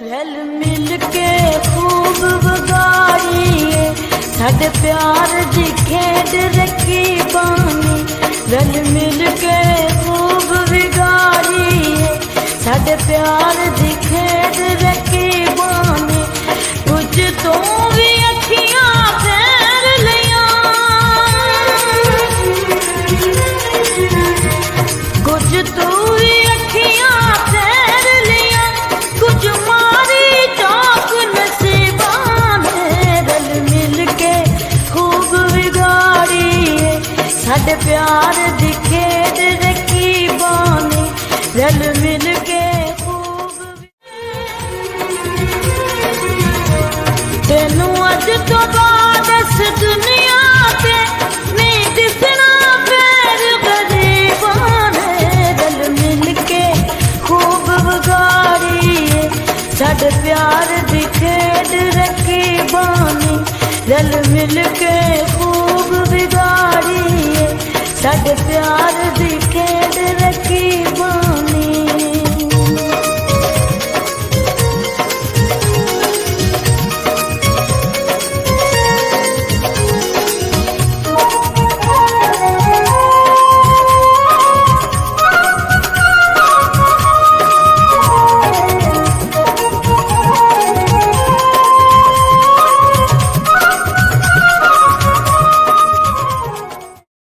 रल मिल के खूब बिगाड़िए साडे प्यार दी खेड रखी बानी। रल मिल के खूब बिगाड़िए साडे प्यार दी खेड रखी बानी। कुछ तो भी अखियां फेर लिया, कुछ तो भी अखियां फेर लिया, कुछ मारी चौक नसीबान। रल मिल के खूब बिगाड़िए साडे प्यार दी खेड रखी बानी। रल मिल के खूब तेनू अज तो बाद इस दुनिया ते नहीं दिसना फिर गरीबान। रल मिल के खूब बिगाड़िए साडे प्यार दी खेड रखी बानी। रल मिल के खूब बिगाड़िए साडे प्यार दी